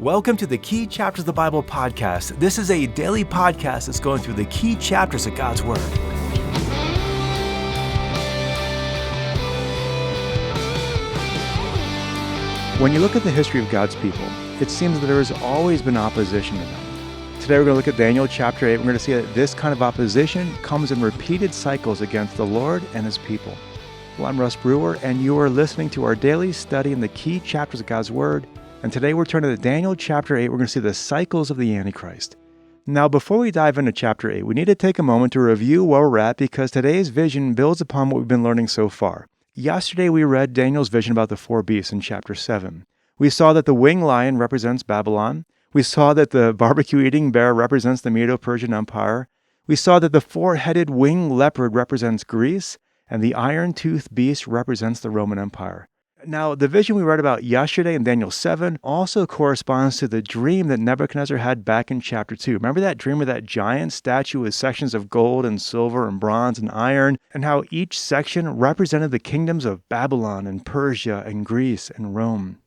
Welcome to the Key Chapters of the Bible podcast. This is a daily podcast that's going through the key chapters of God's Word. When you look at the history of God's people, it seems that there has always been opposition to them. Today we're going to look at Daniel chapter 8. We're going to see that this kind of opposition comes in repeated cycles against the Lord and His people. Well, I'm Russ Brewer, and you are listening to our daily study in the key chapters of God's Word. And today we're turning to Daniel chapter 8. We're going to see the cycles of the Antichrist. Now, before we dive into chapter 8, we need to take a moment to review where we're at because today's vision builds upon what we've been learning so far. Yesterday we read Daniel's vision about the four beasts in chapter 7. We saw that the winged lion represents Babylon. We saw that the barbecue-eating bear represents the Medo-Persian Empire. We saw that the four-headed winged leopard represents Greece, and the iron-toothed beast represents the Roman Empire. Now, the vision we read about yesterday in Daniel 7 also corresponds to the dream that Nebuchadnezzar had back in chapter 2. Remember that dream of that giant statue with sections of gold and silver and bronze and iron, and how each section represented the kingdoms of Babylon and Persia and Greece and Rome?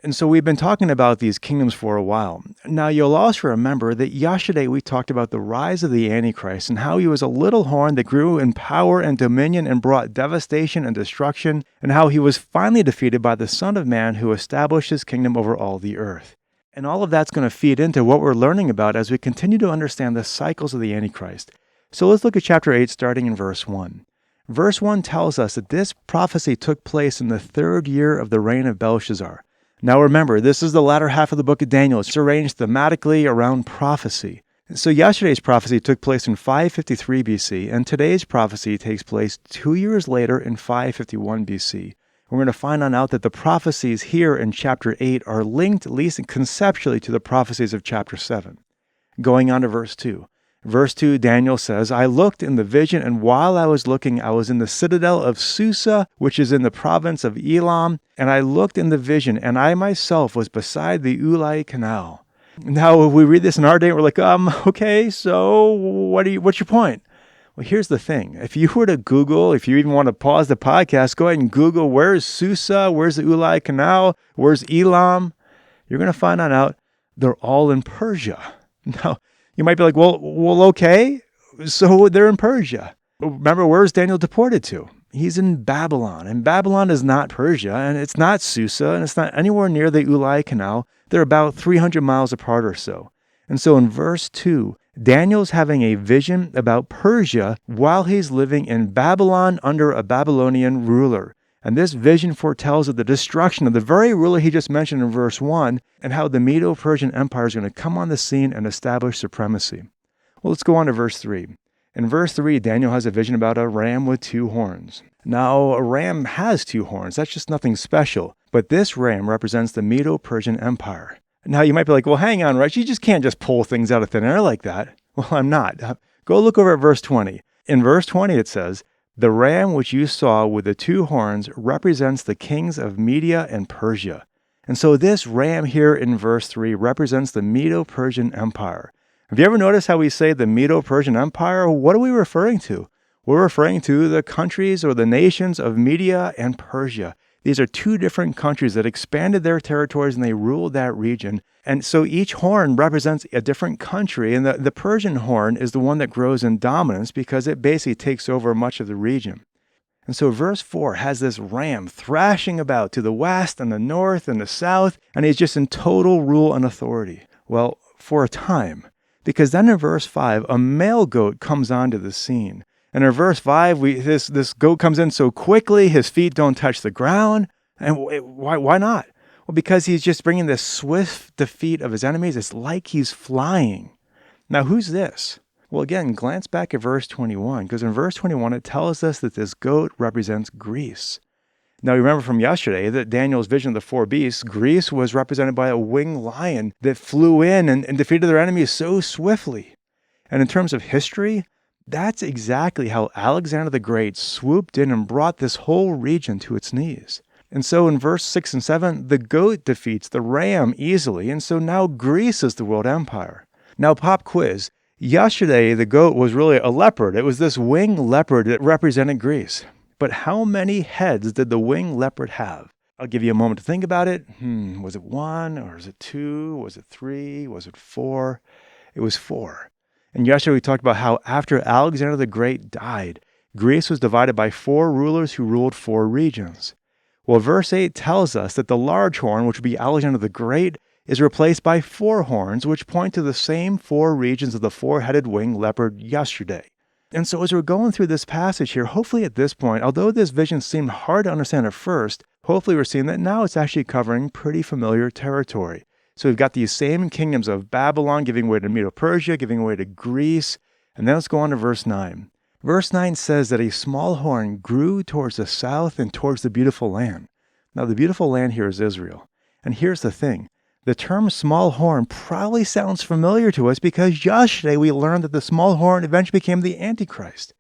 And so we've been talking about these kingdoms for a while. Now, you'll also remember that yesterday we talked about the rise of the Antichrist and how he was a little horn that grew in power and dominion and brought devastation and destruction, and how he was finally defeated by the Son of Man who established his kingdom over all the earth. And all of that's going to feed into what we're learning about as we continue to understand the cycles of the Antichrist. So let's look at chapter 8 starting in verse 1. Verse 1 tells us that this prophecy took place in the third year of the reign of Belshazzar. Now remember, this is the latter half of the book of Daniel. It's arranged thematically around prophecy. So yesterday's prophecy took place in 553 BC, and today's prophecy takes place 2 years later in 551 BC. We're going to find out that the prophecies here in chapter 8 are linked, at least conceptually, to the prophecies of chapter 7. Going on to verse 2. Verse 2, Daniel says, I looked in the vision, and while I was looking, I was in the citadel of Susa, which is in the province of Elam, and I looked in the vision, and I myself was beside the Ulai Canal. Now, if we read this in our day, we're like, okay, so what's your point? Well, here's the thing. If you were to Google, if you even want to pause the podcast, go ahead and Google, where's Susa, where's the Ulai Canal, where's Elam? You're going to find out they're all in Persia. Now, you might be like, well, okay, so they're in Persia. Remember, where's Daniel deported to? He's in Babylon, and Babylon is not Persia, and it's not Susa, and it's not anywhere near the Ulai Canal. They're about 300 miles apart or so. And so in verse 2, Daniel's having a vision about Persia while he's living in Babylon under a Babylonian ruler. And this vision foretells of the destruction of the very ruler he just mentioned in verse 1 and how the Medo-Persian Empire is going to come on the scene and establish supremacy. Well, let's go on to verse 3. In verse 3, Daniel has a vision about a ram with two horns. Now, a ram has two horns. That's just nothing special. But this ram represents the Medo-Persian Empire. Now, you might be like, well, hang on, right? You just can't just pull things out of thin air like that. Well, I'm not. Go look over at verse 20. In verse 20, it says, the ram which you saw with the two horns represents the kings of Media and Persia. And so this ram here in verse 3 represents the Medo-Persian Empire. Have you ever noticed how we say the Medo-Persian Empire? What are we referring to? We're referring to the countries or the nations of Media and Persia. These are two different countries that expanded their territories and they ruled that region. And so each horn represents a different country. And the Persian horn is the one that grows in dominance because it basically takes over much of the region. And so verse 4 has this ram thrashing about to the west and the north and the south. And he's just in total rule and authority. Well, for a time. Because then in verse 5, a male goat comes onto the scene. And in verse 5, this goat comes in so quickly, his feet don't touch the ground. And why not? Well, because he's just bringing this swift defeat of his enemies. It's like he's flying. Now, who's this? Well, again, glance back at verse 21, because in verse 21, it tells us that this goat represents Greece. Now, you remember from yesterday that Daniel's vision of the four beasts, Greece was represented by a winged lion that flew in and defeated their enemies so swiftly. And in terms of history, that's exactly how Alexander the Great swooped in and brought this whole region to its knees. And so in verse 6 and 7, the goat defeats the ram easily, and so now Greece is the world empire. Now, pop quiz. Yesterday, the goat was really a leopard. It was this winged leopard that represented Greece. But how many heads did the winged leopard have? I'll give you a moment to think about it. Was it 1 or is it 2? Was it 3? Was it 4? It was 4. And yesterday we talked about how after Alexander the Great died, Greece was divided by 4 rulers who ruled 4 regions. Well, verse 8 tells us that the large horn, which would be Alexander the Great, is replaced by 4 horns, which point to the same 4 regions of the 4-headed winged leopard yesterday. And so as we're going through this passage here, hopefully at this point, although this vision seemed hard to understand at first, hopefully we're seeing that now it's actually covering pretty familiar territory. So we've got these same kingdoms of Babylon giving way to Medo-Persia, giving way to Greece. And then let's go on to verse 9. Verse 9 says that a small horn grew towards the south and towards the beautiful land. Now the beautiful land here is Israel. And here's the thing. The term small horn probably sounds familiar to us because yesterday we learned that the small horn eventually became the Antichrist.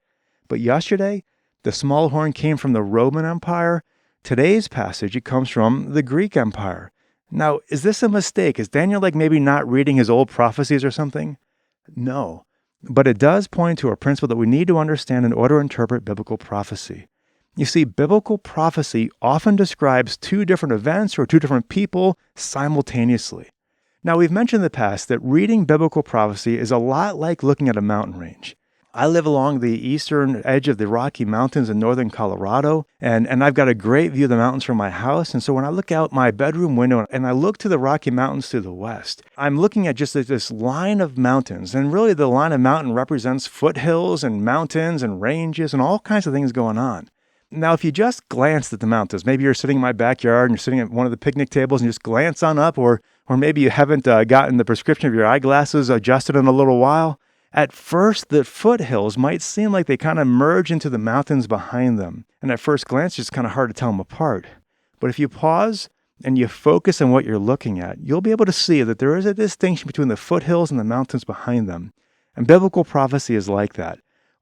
But yesterday, the small horn came from the Roman Empire. Today's passage, it comes from the Greek Empire. Now, is this a mistake? Is Daniel maybe not reading his old prophecies or something? No. But it does point to a principle that we need to understand in order to interpret biblical prophecy. You see, biblical prophecy often describes 2 different events or 2 different people simultaneously. Now, we've mentioned in the past that reading biblical prophecy is a lot like looking at a mountain range. I live along the eastern edge of the Rocky Mountains in northern Colorado, and I've got a great view of the mountains from my house. And so when I look out my bedroom window and I look to the Rocky Mountains to the west, I'm looking at just this line of mountains. And really the line of mountain represents foothills and mountains and ranges and all kinds of things going on. Now, if you just glanced at the mountains, maybe you're sitting in my backyard and you're sitting at one of the picnic tables and you just glance on up, or maybe you haven't gotten the prescription of your eyeglasses adjusted in a little while. At first, the foothills might seem like they kind of merge into the mountains behind them. And at first glance, it's just kind of hard to tell them apart. But if you pause and you focus on what you're looking at, you'll be able to see that there is a distinction between the foothills and the mountains behind them. And biblical prophecy is like that.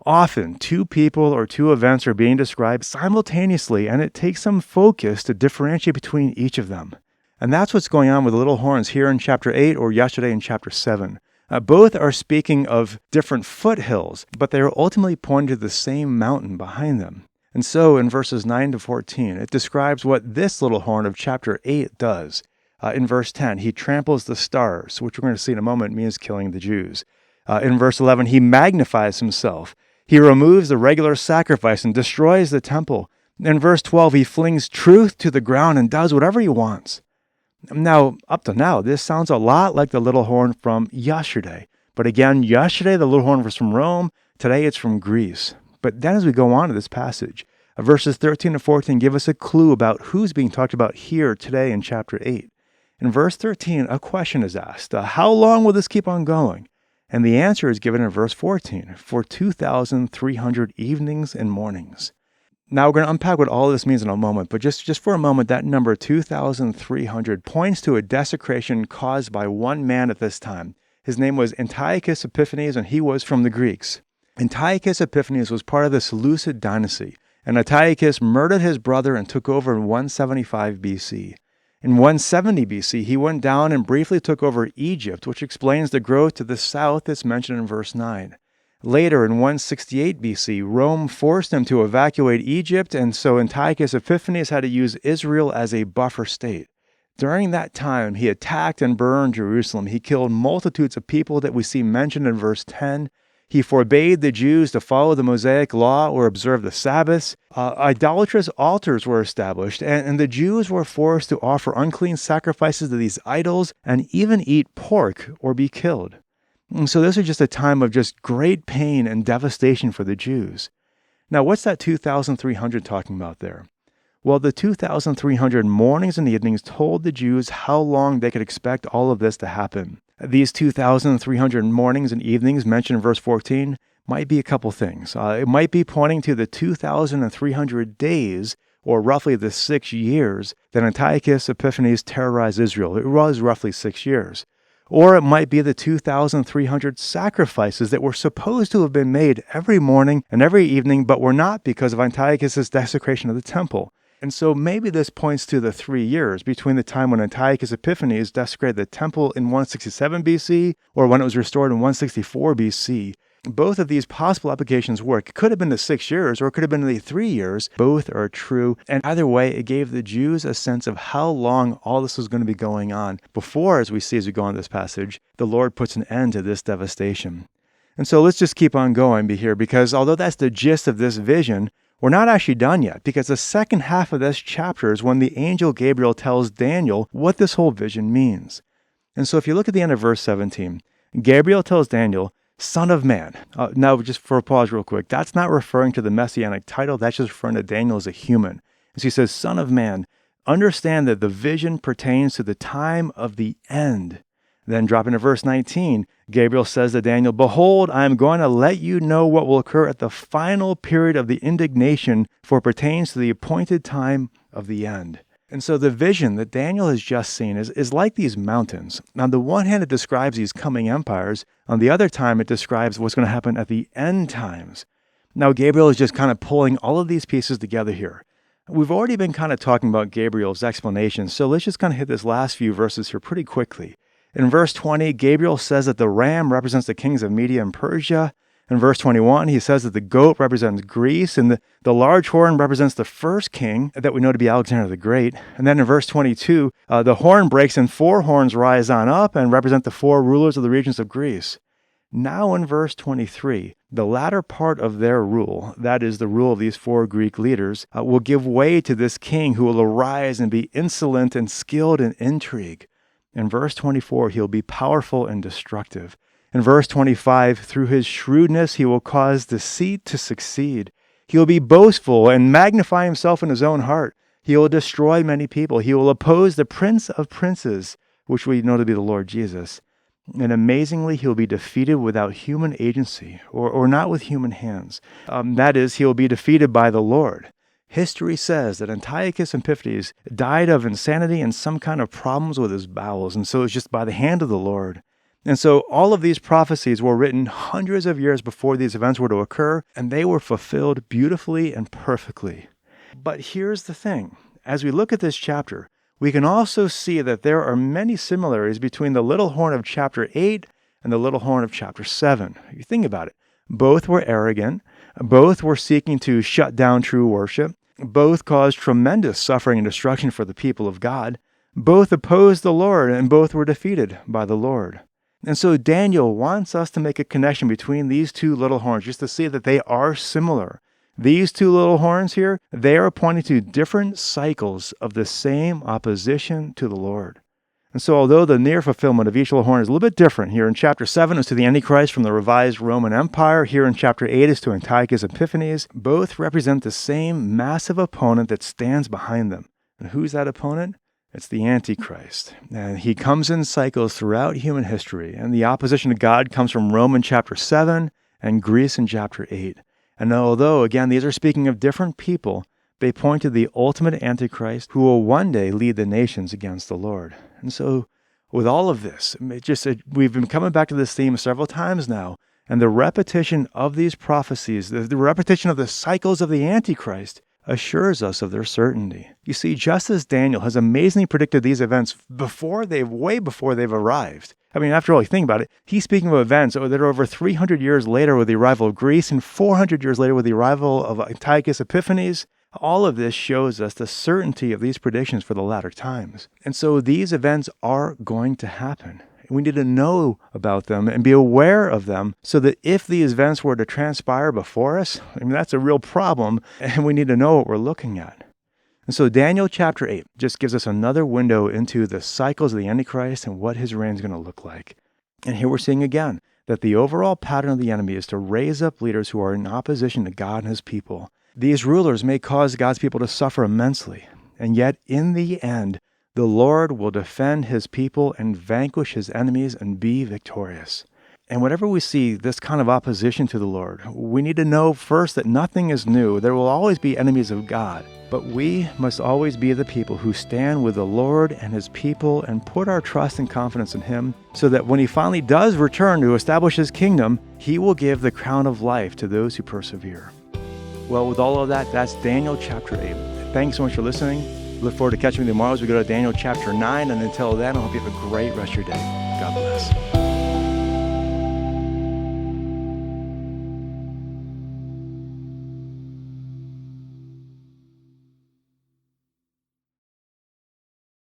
Often, 2 people or 2 events are being described simultaneously, and it takes some focus to differentiate between each of them. And that's what's going on with the little horns here in chapter 8 or yesterday in chapter 7. Both are speaking of different foothills, but they are ultimately pointing to the same mountain behind them. And so in verses 9 to 14, it describes what this little horn of chapter 8 does. In verse 10, he tramples the stars, which we're going to see in a moment means killing the Jews. In verse 11, he magnifies himself. He removes the regular sacrifice and destroys the temple. In verse 12, he flings truth to the ground and does whatever he wants. Now, up to now, this sounds a lot like the little horn from yesterday. But again, yesterday the little horn was from Rome. Today it's from Greece. But then as we go on to this passage, verses 13 to 14 give us a clue about who's being talked about here today in chapter 8. In verse 13, a question is asked. How long will this keep on going? And the answer is given in verse 14, for 2,300 evenings and mornings. Now, we're going to unpack what all of this means in a moment, but just for a moment, that number 2,300 points to a desecration caused by one man at this time. His name was Antiochus Epiphanes, and he was from the Greeks. Antiochus Epiphanes was part of the Seleucid dynasty, and Antiochus murdered his brother and took over in 175 BC. In 170 BC, he went down and briefly took over Egypt, which explains the growth to the south that's mentioned in verse 9. Later, in 168 BC, Rome forced him to evacuate Egypt, and so Antiochus Epiphanes had to use Israel as a buffer state. During that time, he attacked and burned Jerusalem. He killed multitudes of people that we see mentioned in verse 10. He forbade the Jews to follow the Mosaic law or observe the Sabbaths. Idolatrous altars were established, and the Jews were forced to offer unclean sacrifices to these idols and even eat pork or be killed. And so this was just a time of just great pain and devastation for the Jews. Now, what's that 2,300 talking about there? Well, the 2,300 mornings and evenings told the Jews how long they could expect all of this to happen. These 2,300 mornings and evenings mentioned in verse 14 might be a couple things. It might be pointing to the 2,300 days, or roughly the 6 years, that Antiochus Epiphanes terrorized Israel. It was roughly 6 years. Or it might be the 2,300 sacrifices that were supposed to have been made every morning and every evening, but were not because of Antiochus' desecration of the temple. And so maybe this points to the 3 years between the time when Antiochus Epiphanes desecrated the temple in 167 BC or when it was restored in 164 BC. both of these possible applications work. It could have been the 6 years, or it could have been the 3 years. Both are true. And either way, it gave the Jews a sense of how long all this was going to be going on before, as we see as we go on this passage, the Lord puts an end to this devastation. And so let's just keep on going here, because although that's the gist of this vision, we're not actually done yet, because the second half of this chapter is when the angel Gabriel tells Daniel what this whole vision means. And so if you look at the end of verse 17, Gabriel tells Daniel, Son of Man. Now, just for a pause real quick, that's not referring to the messianic title. That's just referring to Daniel as a human. And so he says, Son of Man, understand that the vision pertains to the time of the end. Then dropping to verse 19, Gabriel says to Daniel, Behold, I am going to let you know what will occur at the final period of the indignation, for it pertains to the appointed time of the end. And so the vision that Daniel has just seen is like these mountains. On the one hand, it describes these coming empires. On the other time, it describes what's going to happen at the end times. Now, Gabriel is just kind of pulling all of these pieces together here. We've already been kind of talking about Gabriel's explanation, so let's just kind of hit this last few verses here pretty quickly. In verse 20, Gabriel says that the ram represents the kings of Media and Persia. In verse 21, he says that the goat represents Greece, and the large horn represents the first king that we know to be Alexander the Great. And then in verse 22, the horn breaks and 4 horns rise on up and represent the 4 rulers of the regions of Greece. Now in verse 23, the latter part of their rule, that is the rule of these 4 Greek leaders, will give way to this king who will arise and be insolent and skilled in intrigue. In verse 24, he'll be powerful and destructive. In verse 25, through his shrewdness, he will cause deceit to succeed. He will be boastful and magnify himself in his own heart. He will destroy many people. He will oppose the Prince of Princes, which we know to be the Lord Jesus. And amazingly, he will be defeated without human agency, or not with human hands. That is, he will be defeated by the Lord. History says that Antiochus Epiphanes died of insanity and some kind of problems with his bowels, and so it's just by the hand of the Lord. And so all of these prophecies were written hundreds of years before these events were to occur, and they were fulfilled beautifully and perfectly. But here's the thing. As we look at this chapter, we can also see that there are many similarities between the little horn of chapter 8 and the little horn of chapter 7. If you think about it, both were arrogant, both were seeking to shut down true worship, both caused tremendous suffering and destruction for the people of God, both opposed the Lord, and both were defeated by the Lord. And so Daniel wants us to make a connection between these 2 little horns, just to see that they are similar. These 2 little horns here, they are pointing to different cycles of the same opposition to the Lord. And so although the near fulfillment of each little horn is a little bit different, here in chapter 7 is to the Antichrist from the revised Roman Empire, here in chapter 8 is to Antiochus Epiphanes, both represent the same massive opponent that stands behind them. And who's that opponent? It's the Antichrist. And he comes in cycles throughout human history, and the opposition to God comes from Rome in chapter 7 and Greece in chapter 8. And although, again, these are speaking of different people, they point to the ultimate Antichrist who will one day lead the nations against the Lord. And so with all of this, we've been coming back to this theme several times now, and the repetition of these prophecies, the repetition of the cycles of the Antichrist assures us of their certainty. You see, just as Daniel has amazingly predicted these events way before they've arrived. I mean, after all, you think about it, he's speaking of events that are over 300 years later with the arrival of Greece and 400 years later with the arrival of Antiochus Epiphanes. All of this shows us the certainty of these predictions for the latter times. And so these events are going to happen. We need to know about them and be aware of them so that if these events were to transpire before us, that's a real problem, and we need to know what we're looking at. And so Daniel chapter 8 just gives us another window into the cycles of the Antichrist and what his reign is going to look like. And here we're seeing again that the overall pattern of the enemy is to raise up leaders who are in opposition to God and his people. These rulers may cause God's people to suffer immensely, and yet in the end, the Lord will defend his people and vanquish his enemies and be victorious. And whenever we see this kind of opposition to the Lord, we need to know first that nothing is new. There will always be enemies of God. But we must always be the people who stand with the Lord and his people and put our trust and confidence in him, so that when he finally does return to establish his kingdom, he will give the crown of life to those who persevere. Well, with all of that, that's Daniel chapter 8. Thanks so much for listening. Look forward to catching you tomorrow as we go to Daniel chapter 9. And until then, I hope you have a great rest of your day. God bless.